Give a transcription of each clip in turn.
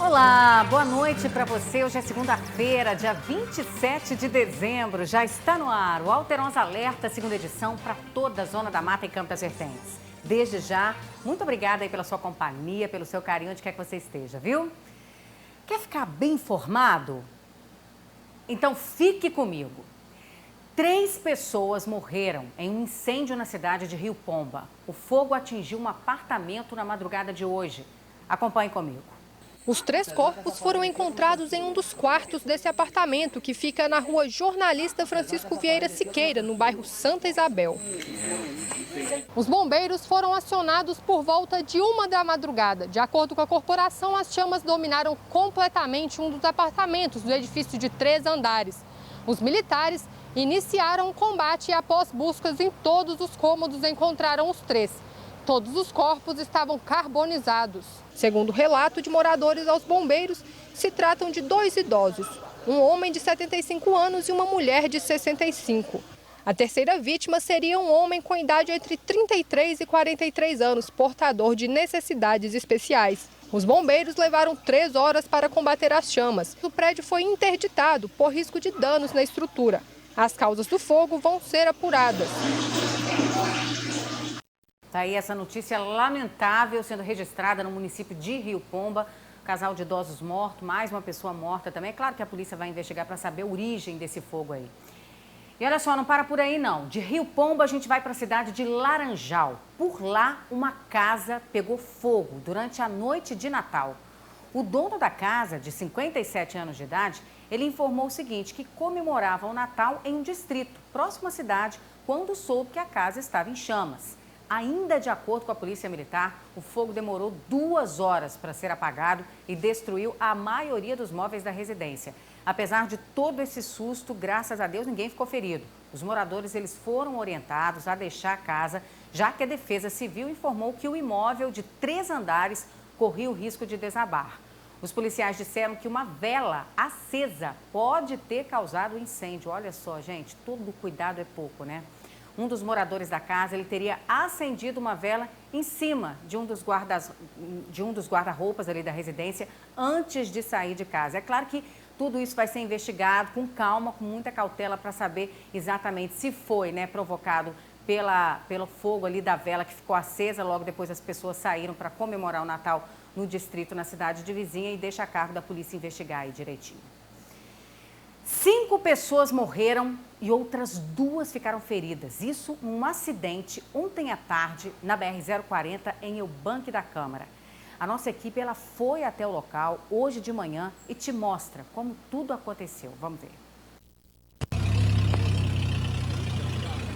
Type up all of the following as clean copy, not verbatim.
Olá, boa noite para você. Hoje é segunda-feira, dia 27 de dezembro. Já está no ar o Alterosa Alerta, segunda edição, para toda a Zona da Mata e Campo das Vertentes. Desde já, muito obrigada aí pela sua companhia, pelo seu carinho, onde quer que você esteja, viu? Quer ficar bem informado? Então fique comigo. 3 pessoas morreram em um incêndio na cidade de Rio Pomba. O fogo atingiu um apartamento na madrugada de hoje. Acompanhe comigo. Os 3 corpos foram encontrados em um dos quartos desse apartamento, que fica na rua Jornalista Francisco Vieira Siqueira, no bairro Santa Isabel. Os bombeiros foram acionados por volta de 1 da madrugada. De acordo com a corporação, as chamas dominaram completamente um dos apartamentos do edifício de 3 andares. Os militares iniciaram o combate e, após buscas em todos os cômodos, encontraram os 3. Todos os corpos estavam carbonizados. Segundo o relato de moradores aos bombeiros, se tratam de 2 idosos, um homem de 75 anos e uma mulher de 65. A terceira vítima seria um homem com idade entre 33 e 43 anos, portador de necessidades especiais. Os bombeiros levaram 3 horas para combater as chamas. O prédio foi interditado por risco de danos na estrutura. As causas do fogo vão ser apuradas. Tá aí essa notícia lamentável sendo registrada no município de Rio Pomba. Casal de idosos morto, mais uma pessoa morta também. É claro que a polícia vai investigar para saber a origem desse fogo aí. E olha só, não para por aí não. De Rio Pomba a gente vai para a cidade de Laranjal. Por lá, uma casa pegou fogo durante a noite de Natal. O dono da casa, de 57 anos de idade, ele informou o seguinte, que comemorava o Natal em um distrito próximo à cidade, quando soube que a casa estava em chamas. Ainda de acordo com a Polícia Militar, o fogo demorou 2 horas para ser apagado e destruiu a maioria dos móveis da residência. Apesar de todo esse susto, graças a Deus, ninguém ficou ferido. Os moradores eles foram orientados a deixar a casa, já que a Defesa Civil informou que o imóvel de 3 andares corria o risco de desabar. Os policiais disseram que uma vela acesa pode ter causado o incêndio. Olha só, gente, todo cuidado é pouco, né? Um dos moradores da casa, ele teria acendido uma vela em cima de um dos guarda-roupas ali da residência antes de sair de casa. É claro que tudo isso vai ser investigado com calma, com muita cautela para saber exatamente se foi, né, provocado pelo fogo ali da vela que ficou acesa. Logo depois as pessoas saíram para comemorar o Natal no distrito, na cidade de vizinha, e deixa a cargo da polícia investigar aí direitinho. 5 pessoas morreram e outras 2 ficaram feridas. Isso num acidente ontem à tarde na BR-040 em Eubanque da Câmara. A nossa equipe ela foi até o local hoje de manhã e te mostra como tudo aconteceu. Vamos ver.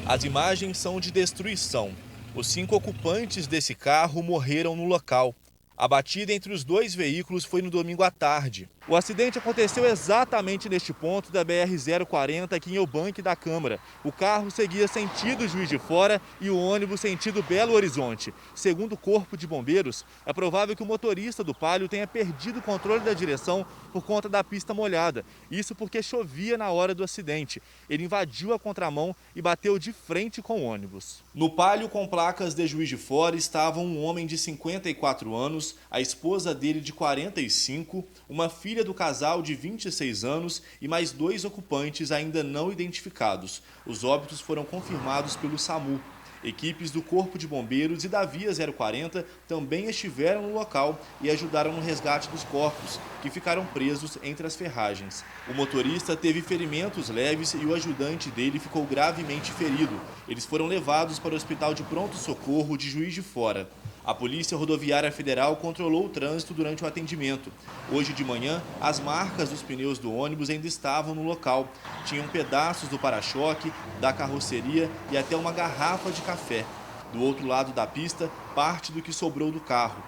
As imagens são de destruição. Os 5 ocupantes desse carro morreram no local. A batida entre os 2 veículos foi no domingo à tarde. O acidente aconteceu exatamente neste ponto da BR-040 aqui em Eubanque da Câmara. O carro seguia sentido Juiz de Fora e o ônibus sentido Belo Horizonte. Segundo o Corpo de Bombeiros, é provável que o motorista do Palio tenha perdido o controle da direção por conta da pista molhada. Isso porque chovia na hora do acidente. Ele invadiu a contramão e bateu de frente com o ônibus. No Palio com placas de Juiz de Fora estavam um homem de 54 anos, a esposa dele de 45, uma filha do casal de 26 anos e mais 2 ocupantes ainda não identificados. Os óbitos foram confirmados pelo SAMU. Equipes do Corpo de Bombeiros e da Via 040 também estiveram no local e ajudaram no resgate dos corpos, que ficaram presos entre as ferragens. O motorista teve ferimentos leves e o ajudante dele ficou gravemente ferido. Eles foram levados para o Hospital de Pronto-Socorro de Juiz de Fora. A Polícia Rodoviária Federal controlou o trânsito durante o atendimento. Hoje de manhã, as marcas dos pneus do ônibus ainda estavam no local. Tinham pedaços do para-choque, da carroceria e até uma garrafa de café. Do outro lado da pista, parte do que sobrou do carro.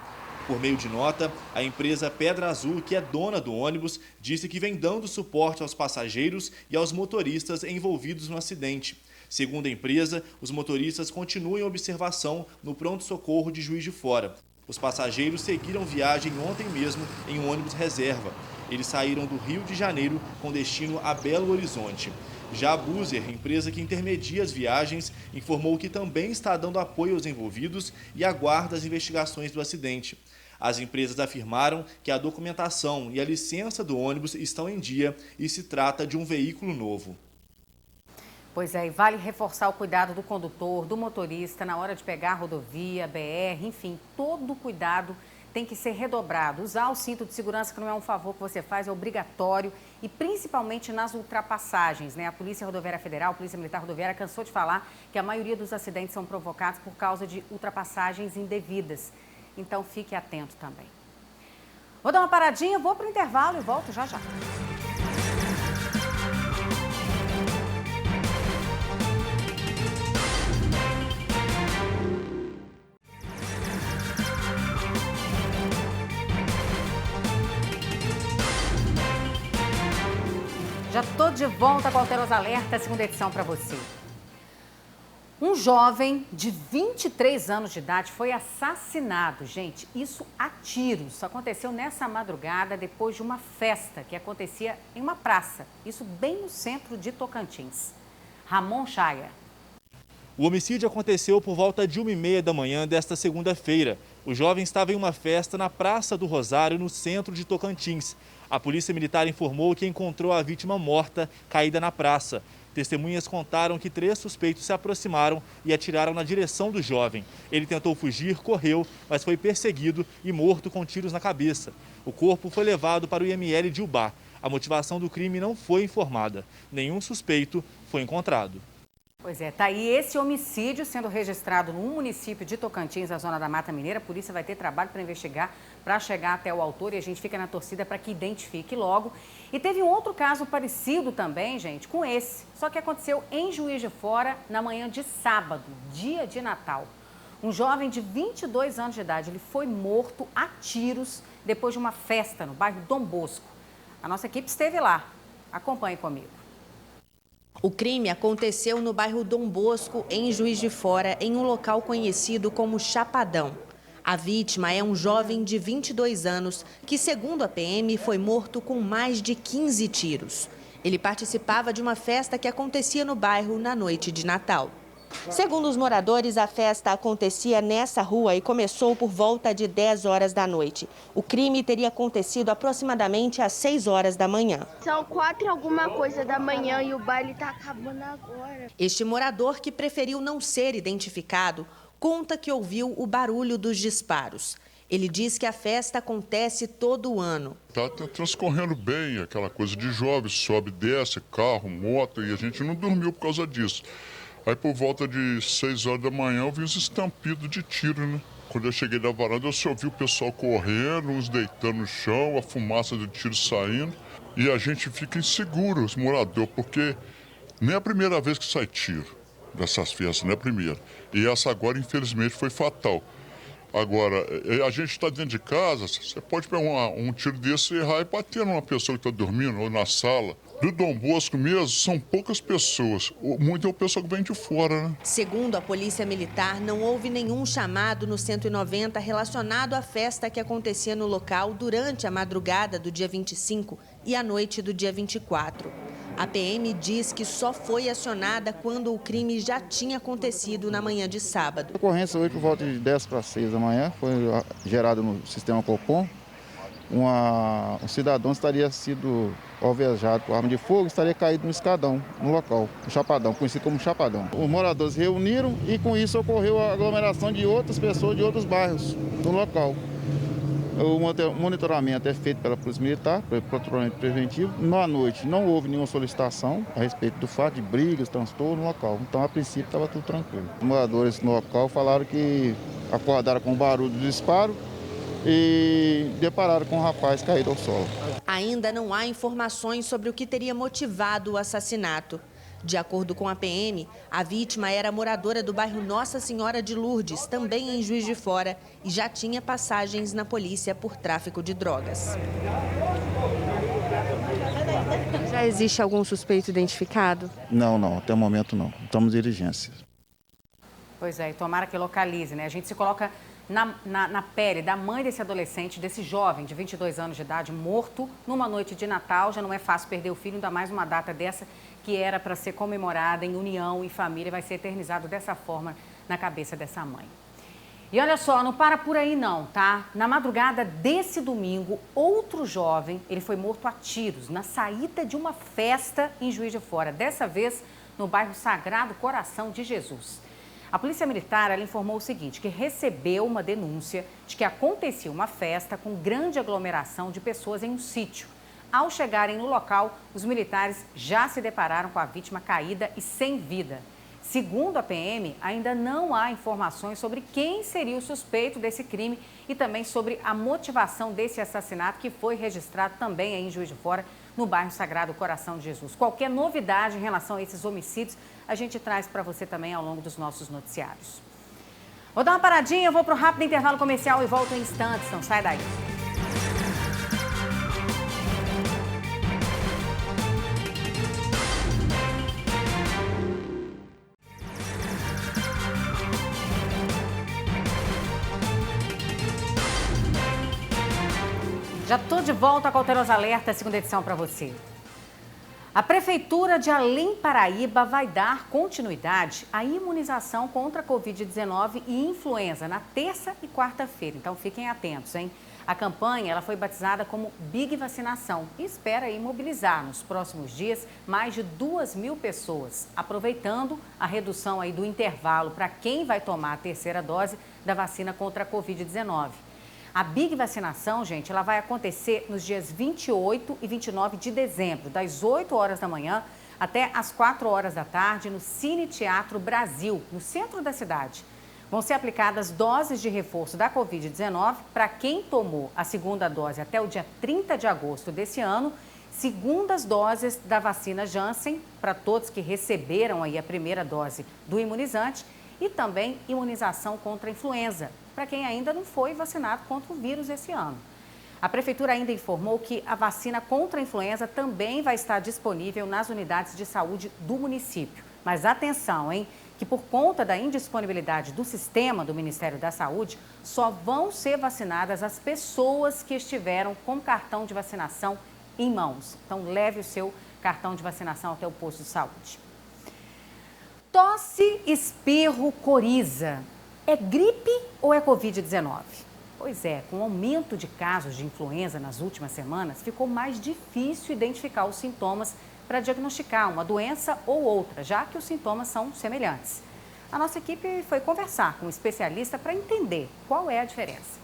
Por meio de nota, a empresa Pedra Azul, que é dona do ônibus, disse que vem dando suporte aos passageiros e aos motoristas envolvidos no acidente. Segundo a empresa, os motoristas continuam em observação no pronto-socorro de Juiz de Fora. Os passageiros seguiram viagem ontem mesmo em um ônibus reserva. Eles saíram do Rio de Janeiro com destino a Belo Horizonte. Já a Buser, empresa que intermedia as viagens, informou que também está dando apoio aos envolvidos e aguarda as investigações do acidente. As empresas afirmaram que a documentação e a licença do ônibus estão em dia e se trata de um veículo novo. Pois é, e vale reforçar o cuidado do condutor, do motorista na hora de pegar a rodovia, BR, enfim, todo o cuidado tem que ser redobrado. Usar o cinto de segurança, que não é um favor que você faz, é obrigatório e principalmente nas ultrapassagens, né? A Polícia Rodoviária Federal, a Polícia Militar Rodoviária cansou de falar que a maioria dos acidentes são provocados por causa de ultrapassagens indevidas. Então, fique atento também. Vou dar uma paradinha, vou para o intervalo e volto já já. Já estou de volta com o Alterosa Alerta, segunda edição para você. Um jovem de 23 anos de idade foi assassinado, gente, isso a tiros. Isso aconteceu nessa madrugada depois de uma festa que acontecia em uma praça, isso bem no centro de Tocantins. Ramon Chaya. O homicídio aconteceu por volta de 1h30 da manhã desta segunda-feira. O jovem estava em uma festa na Praça do Rosário, no centro de Tocantins. A Polícia Militar informou que encontrou a vítima morta, caída na praça. Testemunhas contaram que 3 suspeitos se aproximaram e atiraram na direção do jovem. Ele tentou fugir, correu, mas foi perseguido e morto com tiros na cabeça. O corpo foi levado para o IML de Ubá. A motivação do crime não foi informada. Nenhum suspeito foi encontrado. Pois é, tá aí esse homicídio sendo registrado no município de Tocantins, na zona da Mata Mineira. A polícia vai ter trabalho para investigar, para chegar até o autor, e a gente fica na torcida para que identifique logo. E teve um outro caso parecido também, gente, com esse, só que aconteceu em Juiz de Fora na manhã de sábado, dia de Natal. Um jovem de 22 anos de idade, ele foi morto a tiros depois de uma festa no bairro Dom Bosco. A nossa equipe esteve lá. Acompanhe comigo. O crime aconteceu no bairro Dom Bosco, em Juiz de Fora, em um local conhecido como Chapadão. A vítima é um jovem de 22 anos que, segundo a PM, foi morto com mais de 15 tiros. Ele participava de uma festa que acontecia no bairro na noite de Natal. Segundo os moradores, a festa acontecia nessa rua e começou por volta de 10 horas da noite. O crime teria acontecido aproximadamente às 6 horas da manhã. São 4 alguma coisa da manhã e o baile está acabando agora. Este morador, que preferiu não ser identificado, conta que ouviu o barulho dos disparos. Ele diz que a festa acontece todo ano. Está transcorrendo bem, aquela coisa de jovem, sobe, desce, carro, moto, e a gente não dormiu por causa disso. Aí, por volta de 6 horas da manhã, eu vi uns estampidos de tiro, né? Quando eu cheguei da varanda, eu só vi o pessoal correndo, uns deitando no chão, a fumaça do tiro saindo. E a gente fica inseguro, os moradores, porque não é a primeira vez que sai tiro dessas festas, não é a primeira. E essa agora, infelizmente, foi fatal. Agora, a gente está dentro de casa, você pode pegar um tiro desse e errar e bater numa pessoa que está dormindo ou na sala. Do Dom Bosco mesmo, são poucas pessoas. Muito é o pessoal que vem de fora, né? Segundo a Polícia Militar, não houve nenhum chamado no 190 relacionado à festa que acontecia no local durante a madrugada do dia 25 e a noite do dia 24. A PM diz que só foi acionada quando o crime já tinha acontecido na manhã de sábado. A ocorrência hoje por volta de 10 para 6 da manhã, foi gerado no sistema Copom. Um cidadão estaria sido alvejado por arma de fogo, estaria caído no escadão, no local, no Chapadão, conhecido como Chapadão. Os moradores reuniram e com isso ocorreu a aglomeração de outras pessoas de outros bairros no local. O monitoramento é feito pela Polícia Militar, pelo patrulhamento preventivo. Na noite não houve nenhuma solicitação a respeito do fato de brigas, transtorno no local. Então, a princípio, estava tudo tranquilo. Os moradores no local falaram que acordaram com o barulho do disparo e depararam com um rapaz caído ao solo. Ainda não há informações sobre o que teria motivado o assassinato. De acordo com a PM, a vítima era moradora do bairro Nossa Senhora de Lourdes, também em Juiz de Fora, e já tinha passagens na polícia por tráfico de drogas. Já existe algum suspeito identificado? Não, até o momento não. Estamos em diligências. Pois é, e tomara que localize, né? A gente se coloca na pele da mãe desse adolescente, desse jovem de 22 anos de idade, morto numa noite de Natal. Já não é fácil perder o filho, ainda mais uma data dessa que era para ser comemorada em união e família, vai ser eternizado dessa forma na cabeça dessa mãe. E olha só, não para por aí não, tá? Na madrugada desse domingo, outro jovem, ele foi morto a tiros na saída de uma festa em Juiz de Fora. Dessa vez, no bairro Sagrado Coração de Jesus. A Polícia Militar, ela informou o seguinte, que recebeu uma denúncia de que acontecia uma festa com grande aglomeração de pessoas em um sítio. Ao chegarem no local, os militares já se depararam com a vítima caída e sem vida. Segundo a PM, ainda não há informações sobre quem seria o suspeito desse crime e também sobre a motivação desse assassinato que foi registrado também aí em Juiz de Fora, no bairro Sagrado Coração de Jesus. Qualquer novidade em relação a esses homicídios, a gente traz para você também ao longo dos nossos noticiários. Vou dar uma paradinha, eu vou para o rápido intervalo comercial e volto em instantes, não sai daí. Já estou de volta com a Cauteloso Alerta, segunda edição para você. A Prefeitura de Além Paraíba vai dar continuidade à imunização contra a Covid-19 e influenza na terça e quarta-feira. Então fiquem atentos, hein? A campanha ela foi batizada como Big Vacinação e espera mobilizar nos próximos dias mais de 2.000 pessoas, aproveitando a redução aí do intervalo para quem vai tomar a terceira dose da vacina contra a Covid-19. A Big Vacinação, gente, ela vai acontecer nos dias 28 e 29 de dezembro, das 8 horas da manhã até as 4 horas da tarde, no Cine Teatro Brasil, no centro da cidade. Vão ser aplicadas doses de reforço da Covid-19 para quem tomou a segunda dose até o dia 30 de agosto desse ano, segundas doses da vacina Janssen para todos que receberam aí a primeira dose do imunizante e também imunização contra a influenza, para quem ainda não foi vacinado contra o vírus esse ano. A Prefeitura ainda informou que a vacina contra a influenza também vai estar disponível nas unidades de saúde do município. Mas atenção, hein? Que por conta da indisponibilidade do sistema do Ministério da Saúde, só vão ser vacinadas as pessoas que estiveram com cartão de vacinação em mãos. Então leve o seu cartão de vacinação até o posto de saúde. Tosse, espirro, coriza. É gripe ou é Covid-19? Pois é, com o aumento de casos de influenza nas últimas semanas, ficou mais difícil identificar os sintomas para diagnosticar uma doença ou outra, já que os sintomas são semelhantes. A nossa equipe foi conversar com um especialista para entender qual é a diferença.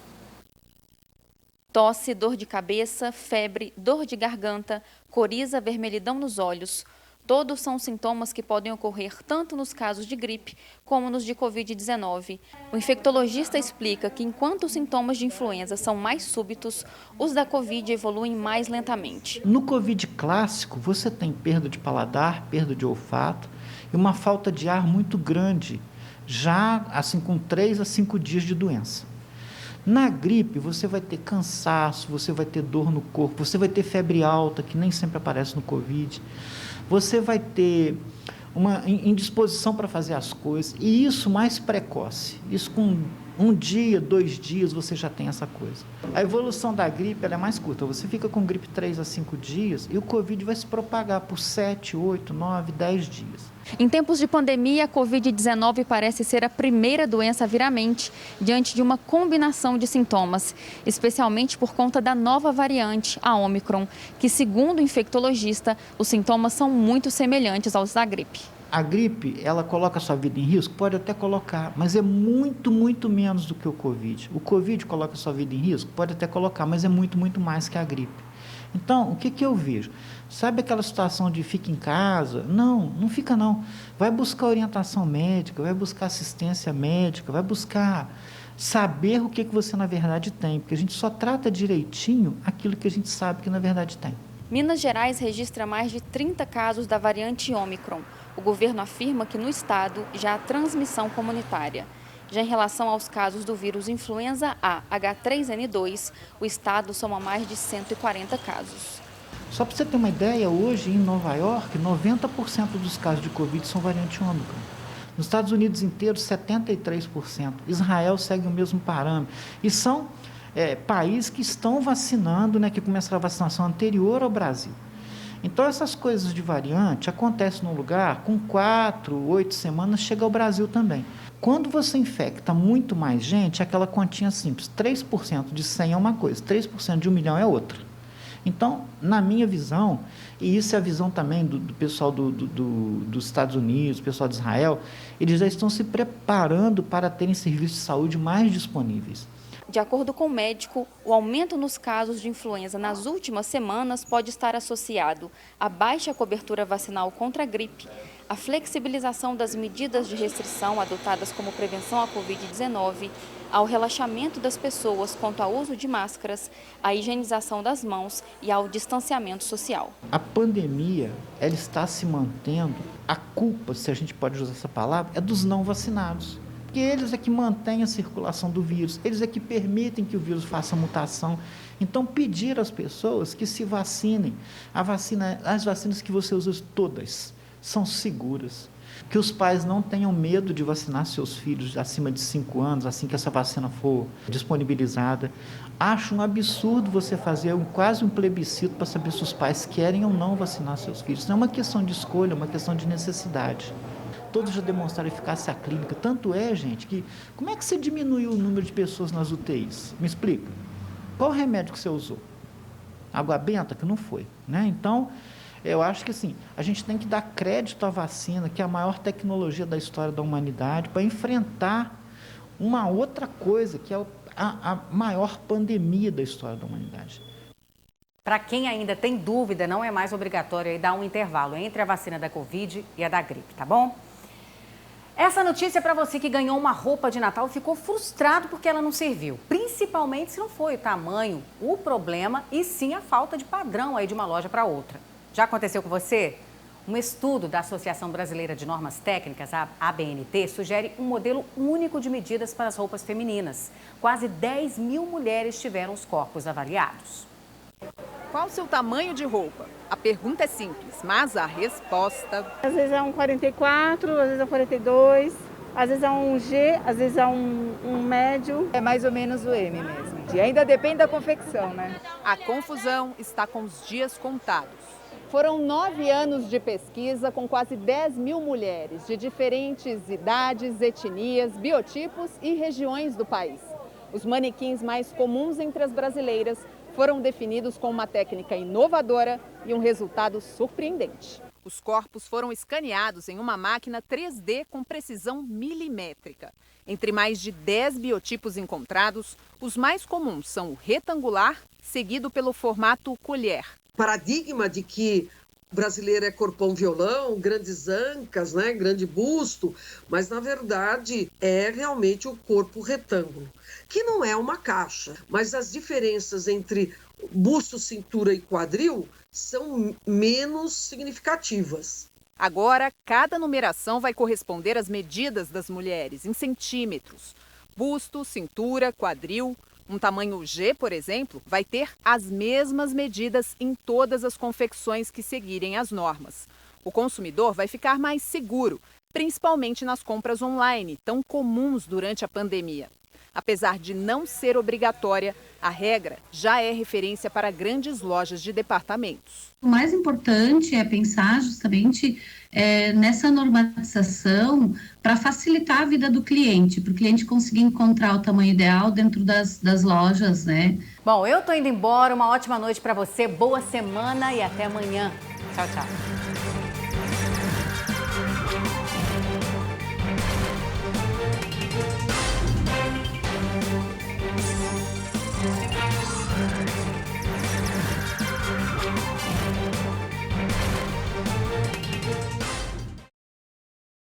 Tosse, dor de cabeça, febre, dor de garganta, coriza, vermelhidão nos olhos. Todos são sintomas que podem ocorrer tanto nos casos de gripe como nos de Covid-19. O infectologista explica que enquanto os sintomas de influenza são mais súbitos, os da Covid evoluem mais lentamente. No Covid clássico, você tem perda de paladar, perda de olfato e uma falta de ar muito grande, já assim com 3 a 5 dias de doença. Na gripe, você vai ter cansaço, você vai ter dor no corpo, você vai ter febre alta, que nem sempre aparece no Covid. Você vai ter uma indisposição para fazer as coisas, e isso mais precoce. Isso com 1 dia, 2 dias, você já tem essa coisa. A evolução da gripe ela é mais curta. Você fica com gripe 3 a 5 dias e o Covid vai se propagar por 7, 8, 9, 10 dias. Em tempos de pandemia, a Covid-19 parece ser a primeira doença a vir à mente, diante de uma combinação de sintomas, especialmente por conta da nova variante, a Ômicron, que, segundo o infectologista, os sintomas são muito semelhantes aos da gripe. A gripe, ela coloca a sua vida em risco? Pode até colocar, mas é muito, muito menos do que o Covid. O Covid coloca a sua vida em risco? Pode até colocar, mas é muito, muito mais que a gripe. Então, o que eu vejo? Sabe aquela situação de fica em casa? Não fica não. Vai buscar orientação médica, vai buscar assistência médica, vai buscar saber o que você na verdade tem, porque a gente só trata direitinho aquilo que a gente sabe que na verdade tem. Minas Gerais registra mais de 30 casos da variante Ômicron. O governo afirma que no estado já há transmissão comunitária. Já em relação aos casos do vírus influenza A H3N2, o estado soma mais de 140 casos. Só para você ter uma ideia, hoje em Nova York, 90% dos casos de Covid são variante Ômicron. Nos Estados Unidos inteiros, 73%. Israel segue o mesmo parâmetro. E são países que estão vacinando, né, que começaram a vacinação anterior ao Brasil. Então, essas coisas de variante acontecem num lugar, com 4, 8 semanas chega ao Brasil também. Quando você infecta muito mais gente, é aquela continha simples. 3% de 100 é uma coisa, 3% de 1 milhão é outra. Então, na minha visão, e isso é a visão também do pessoal dos Estados Unidos, pessoal de Israel, eles já estão se preparando para terem serviços de saúde mais disponíveis. De acordo com o médico, o aumento nos casos de influenza nas últimas semanas pode estar associado à baixa cobertura vacinal contra a gripe, à flexibilização das medidas de restrição adotadas como prevenção à Covid-19, ao relaxamento das pessoas quanto ao uso de máscaras, à higienização das mãos e ao distanciamento social. A pandemia, ela está se mantendo, a culpa, se a gente pode usar essa palavra, é dos não vacinados. Porque eles é que mantêm a circulação do vírus, eles é que permitem que o vírus faça mutação. Então, pedir às pessoas que se vacinem. As vacinas que você usa todas são seguras. Que os pais não tenham medo de vacinar seus filhos acima de 5 anos, assim que essa vacina for disponibilizada. Acho um absurdo você fazer quase um plebiscito para saber se os pais querem ou não vacinar seus filhos. Não é uma questão de escolha, é uma questão de necessidade. Todos já demonstraram eficácia clínica. Tanto é, gente, que como é que você diminuiu o número de pessoas nas UTIs? Me explica. Qual remédio que você usou? Água benta? Que não foi, né? Então, eu acho que assim, a gente tem que dar crédito à vacina, que é a maior tecnologia da história da humanidade, para enfrentar uma outra coisa, que é a maior pandemia da história da humanidade. Para quem ainda tem dúvida, não é mais obrigatório aí dar um intervalo entre a vacina da Covid e a da gripe, tá bom? Essa notícia é para você que ganhou uma roupa de Natal e ficou frustrado porque ela não serviu. Principalmente se não foi o tamanho o problema e sim a falta de padrão aí de uma loja para outra. Já aconteceu com você? Um estudo da Associação Brasileira de Normas Técnicas, a ABNT, sugere um modelo único de medidas para as roupas femininas. Quase 10 mil mulheres tiveram os corpos avaliados. Qual o seu tamanho de roupa? A pergunta é simples, mas a resposta... Às vezes é um 44, às vezes é um 42, às vezes é um G, às vezes é um médio. É mais ou menos o M mesmo. E ainda depende da confecção, né? A confusão está com os dias contados. Foram 9 anos de pesquisa com quase 10 mil mulheres de diferentes idades, etnias, biotipos e regiões do país. Os manequins mais comuns entre as brasileiras foram definidos com uma técnica inovadora e um resultado surpreendente. Os corpos foram escaneados em uma máquina 3D com precisão milimétrica. Entre mais de 10 biotipos encontrados, os mais comuns são o retangular, seguido pelo formato colher. Paradigma de que o brasileiro é corpão violão, grandes ancas, né, grande busto, mas na verdade é realmente o corpo retângulo, que não é uma caixa, mas as diferenças entre busto, cintura e quadril são menos significativas. Agora, cada numeração vai corresponder às medidas das mulheres em centímetros. Busto, cintura, quadril. Um tamanho G, por exemplo, vai ter as mesmas medidas em todas as confecções que seguirem as normas. O consumidor vai ficar mais seguro, principalmente nas compras online, tão comuns durante a pandemia. Apesar de não ser obrigatória, a regra já é referência para grandes lojas de departamentos. O mais importante é pensar justamente nessa normatização para facilitar a vida do cliente, para o cliente conseguir encontrar o tamanho ideal dentro das lojas, né? Bom, eu tô indo embora, uma ótima noite para você, boa semana e até amanhã. Tchau, tchau.